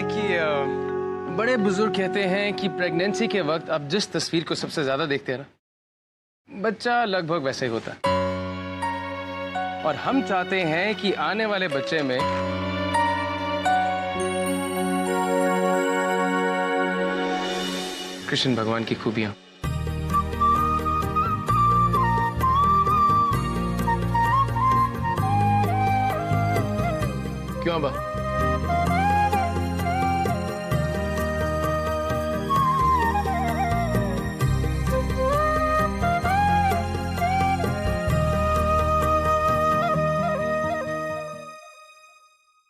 कि बड़े बुजुर्ग कहते हैं कि प्रेगनेंसी के वक्त आप जिस तस्वीर को सबसे ज्यादा देखते हैं ना, बच्चा लगभग वैसे ही होता है। और हम चाहते हैं कि आने वाले बच्चे में कृष्ण भगवान की खूबियां। क्यों बा?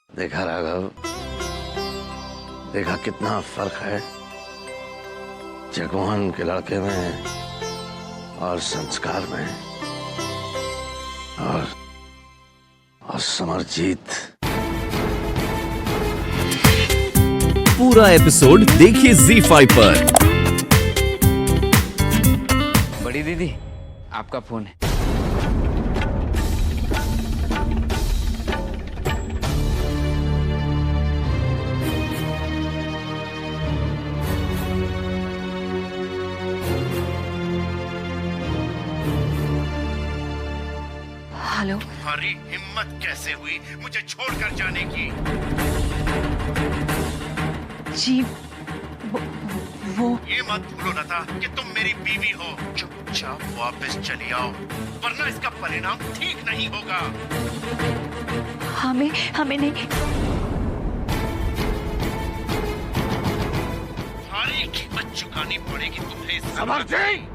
देखा राघव, देखा कितना फर्क है जगमोहन के लड़के में और संस्कार में, और समरजीत। पूरा एपिसोड देखिए ZEE5 पर। बड़ी दीदी, आपका फोन है। हेलो। तुम्हारी हिम्मत कैसे हुई मुझे छोड़कर जाने की? जी वो ये मत भूलो लता कि तुम मेरी बीवी हो। चुपचाप वापस चली आओ, वरना इसका परिणाम ठीक नहीं होगा। हमें नहीं। सारी कीमत चुकानी पड़ेगी तुम्हें। समरजीत,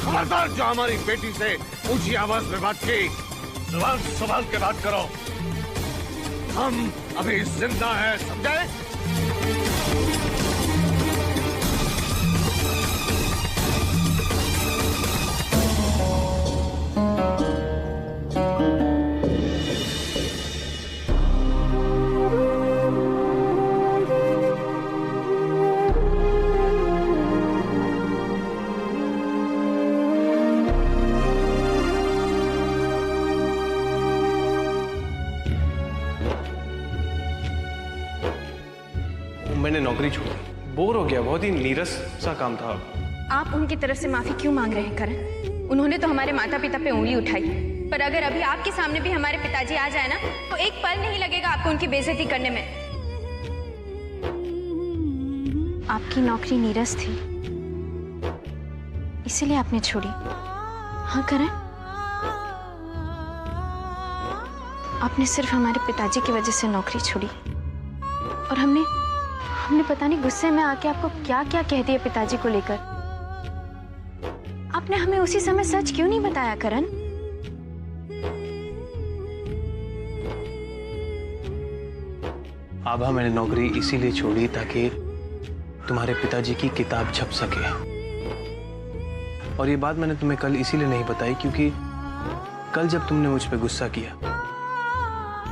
खबरदार जो हमारी बेटी से ऊंची आवाज में बात की, सवाल के बात करो। हम अभी जिंदा हैं, समझे? मैंने नौकरी छोड़ी, बोर हो गया, बहुत ही नीरस सा काम था। आप उनकी तरफ से माफी क्यों मांग रहे हैं करण? उन्होंने तो हमारे माता पिता पे उंगली उठाई, पर अगर अभी आपके सामने भी हमारे पिताजी आ जाए ना, तो एक पल नहीं लगेगा आपको उनकी बेइज्जती करने में। आपकी नौकरी नीरस थी, इसीलिए आपने छोड़ी। हाँ करण, आपने सिर्फ हमारे पिताजी की वजह से नौकरी छोड़ी, और हमने पता नहीं गुस्से में आके आपको क्या क्या कह दिया पिताजी को लेकर। आपने हमें उसी समय सच क्यों नहीं बताया करण? आभा, मैंने नौकरी इसीलिए छोड़ी ताकि तुम्हारे पिताजी की किताब छप सके। और ये बात मैंने तुम्हें कल इसीलिए नहीं बताई क्योंकि कल जब तुमने मुझ पे गुस्सा किया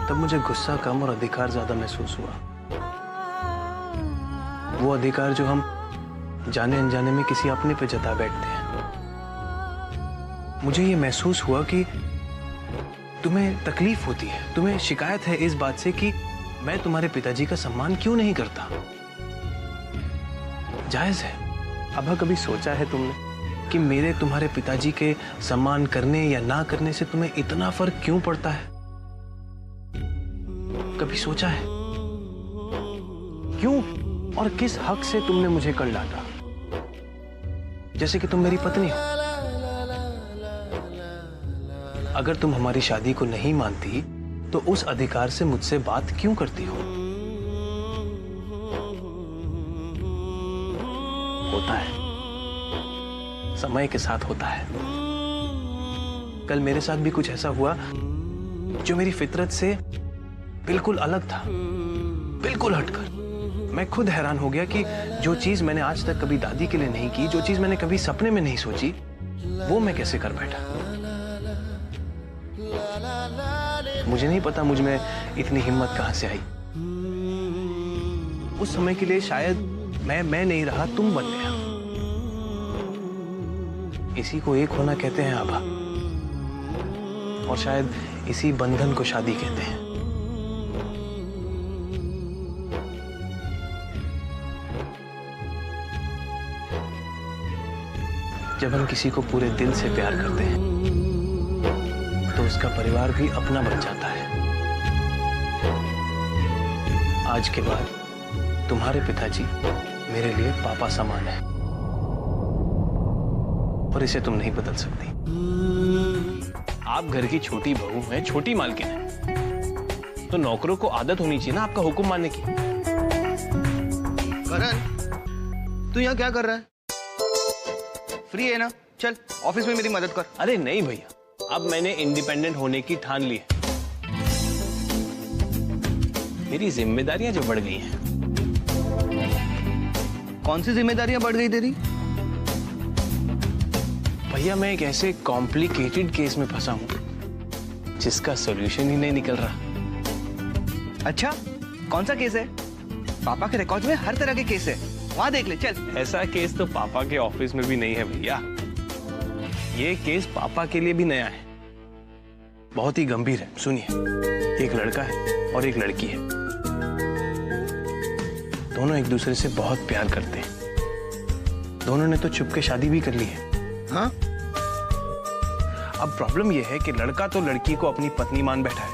तब मुझे गुस्सा कम और अधिकार ज्यादा महसूस हुआ। वो अधिकार जो हम जाने अनजाने में किसी अपने पे जता बैठते हैं। मुझे ये महसूस हुआ कि तुम्हें तकलीफ होती है, तुम्हें शिकायत है इस बात से कि मैं तुम्हारे पिताजी का सम्मान क्यों नहीं करता। जायज है। अब कभी सोचा है तुमने कि मेरे तुम्हारे पिताजी के सम्मान करने या ना करने से तुम्हें इतना फर्क क्यों पड़ता है? कभी सोचा है क्यों और किस हक से तुमने मुझे कल डांटा, जैसे कि तुम मेरी पत्नी हो? अगर तुम हमारी शादी को नहीं मानती तो उस अधिकार से मुझसे बात क्यों करती हो? होता है, समय के साथ होता है। कल मेरे साथ भी कुछ ऐसा हुआ जो मेरी फितरत से बिल्कुल अलग था, बिल्कुल हटकर। मैं खुद हैरान हो गया कि जो चीज मैंने आज तक कभी दादी के लिए नहीं की, जो चीज मैंने कभी सपने में नहीं सोची, वो मैं कैसे कर बैठा। मुझे नहीं पता मुझ में इतनी हिम्मत कहां से आई। उस समय के लिए शायद मैं नहीं रहा, तुम बन गया। इसी को एक होना कहते हैं आभा, और शायद इसी बंधन को शादी कहते हैं। जब हम किसी को पूरे दिल से प्यार करते हैं तो उसका परिवार भी अपना बन जाता है। आज के बाद तुम्हारे पिताजी मेरे लिए पापा समान है और इसे तुम नहीं बदल सकती। आप घर की छोटी बहू हैं, छोटी मालकिन हैं, तो नौकरों को आदत होनी चाहिए ना आपका हुक्म मानने की। करण, तू यहाँ क्या कर रहा है? फ्री है ना? चल ऑफिस में मेरी मदद कर। अरे नहीं भैया, अब मैंने इंडिपेंडेंट होने की ठान ली है। मेरी जिम्मेदारियां जो बढ़ गई हैं। कौन सी जिम्मेदारियां बढ़ गई तेरी? भैया मैं एक ऐसे कॉम्प्लिकेटेड केस में फंसा हूं जिसका सॉल्यूशन ही नहीं निकल रहा। अच्छा, कौन सा केस है? पापा के रिकॉर्ड में हर तरह के केस है, वहां देख ले चल। ऐसा केस तो पापा के ऑफिस में भी नहीं है भैया। ये केस पापा के लिए भी नया है, बहुत ही गंभीर है। सुनिए, एक लड़का है और एक लड़की है। दोनों एक दूसरे से बहुत प्यार करते हैं। दोनों ने तो चुपके शादी भी कर ली है। हाँ? अब प्रॉब्लम यह है कि लड़का तो लड़की को अपनी पत्नी मान बैठा है,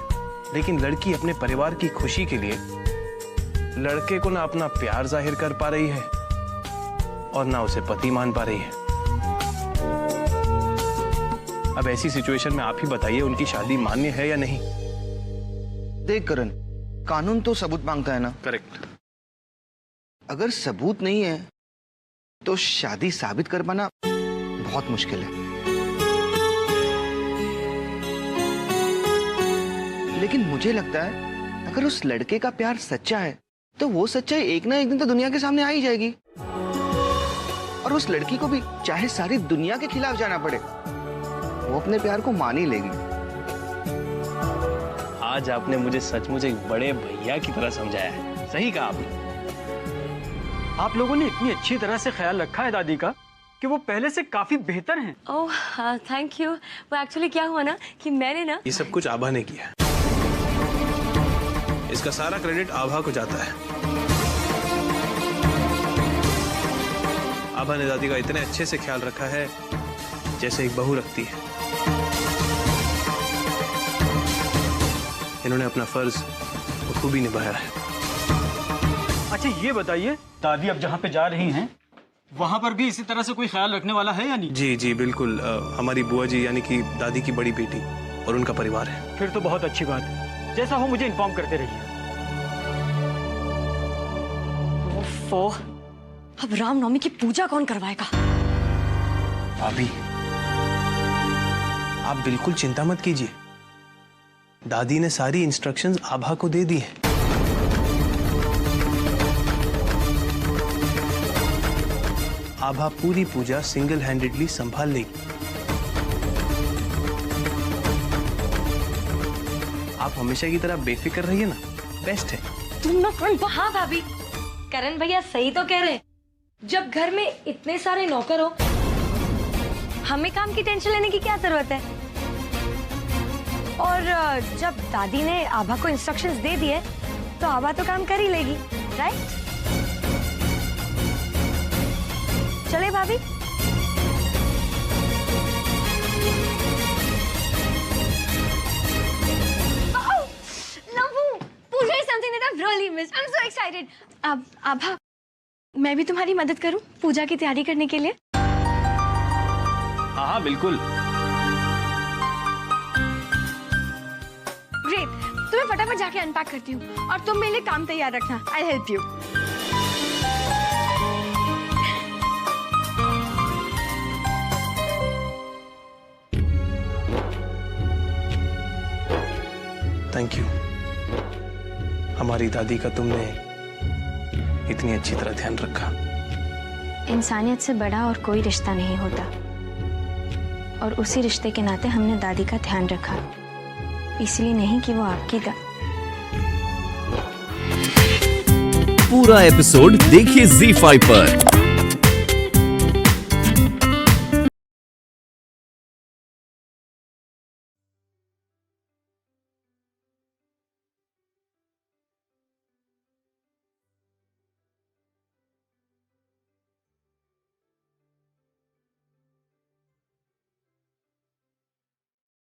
लेकिन लड़की अपने परिवार की खुशी के लिए लड़के को ना अपना प्यार जाहिर कर पा रही है और ना उसे पति मान पा रही है। अब ऐसी सिचुएशन में आप ही बताइए, उनकी शादी मान्य है या नहीं? देख करण, कानून तो सबूत मांगता है ना। करेक्ट। अगर सबूत नहीं है तो शादी साबित कर पाना बहुत मुश्किल है। लेकिन मुझे लगता है अगर उस लड़के का प्यार सच्चा है तो वो सच्चाई एक ना एक दिन तो दुनिया के सामने आ ही जाएगी, और उस लड़की को भी चाहे सारी दुनिया के खिलाफ जाना पड़े, वो अपने प्यार को मान ही लेगी। आज आपने मुझे सचमुच एक बड़े भैया की तरह समझाया है। सही कहा आपने। आप लोगों ने इतनी अच्छी तरह से ख्याल रखा है दादी का कि वो पहले से काफी बेहतर हैं। Oh thank you. वो एक्चुअली क्या हुआ ना कि मैंने ना ये सब कुछ आभा ने किया है। इसका सारा क्रेडिट आभा को जाता है। आभा ने दादी का इतने अच्छे से ख्याल रखा है जैसे एक बहू रखती है। इन्होंने अपना फर्ज बखूबी निभाया है। अच्छा ये बताइए, दादी अब जहाँ पे जा रही हैं वहाँ पर भी इसी तरह से कोई ख्याल रखने वाला है या नहीं? जी जी बिल्कुल। हमारी बुआ जी यानी कि दादी की बड़ी बेटी और उनका परिवार है। फिर तो बहुत अच्छी बात है। जैसा हो मुझे इन्फॉर्म करते रहिए। ओफो, अब रामनवमी की पूजा कौन करवाएगा? अभी आप बिल्कुल चिंता मत कीजिए, दादी ने सारी इंस्ट्रक्शंस आभा को दे दी हैं। आभा पूरी पूजा सिंगल हैंडेडली संभाल लेगी। आप हमेशा की तरह बेफिक्र रहिए ना, बेस्ट है। तुम ना कौन? हाँ भाभी, करण भैया सही तो कह रहे हैं। जब घर में इतने सारे नौकर हो, हमें काम की टेंशन लेने की क्या जरूरत है? और जब दादी ने आभा को इंस्ट्रक्शंस दे दिए तो आभा तो काम कर ही लेगी, राइट? चले भाभी। Pooja is something that I've really missed. I'm so excited. अब आभा, मैं भी तुम्हारी मदद करूं पूजा की तैयारी करने के लिए? हाँ हाँ बिल्कुल। ग्रेट, तो मैं फटाफट जाके अनपैक करती हूँ और तुम मेरे लिए काम तैयार रखना। I'll help you. Thank you. हमारी दादी का तुमने इतनी अच्छी तरह ध्यान रखा। इंसानियत से बड़ा और कोई रिश्ता नहीं होता, और उसी रिश्ते के नाते हमने दादी का ध्यान रखा, इसलिए नहीं कि वो आपकी पूरा एपिसोड देखिए ZEE5 पर।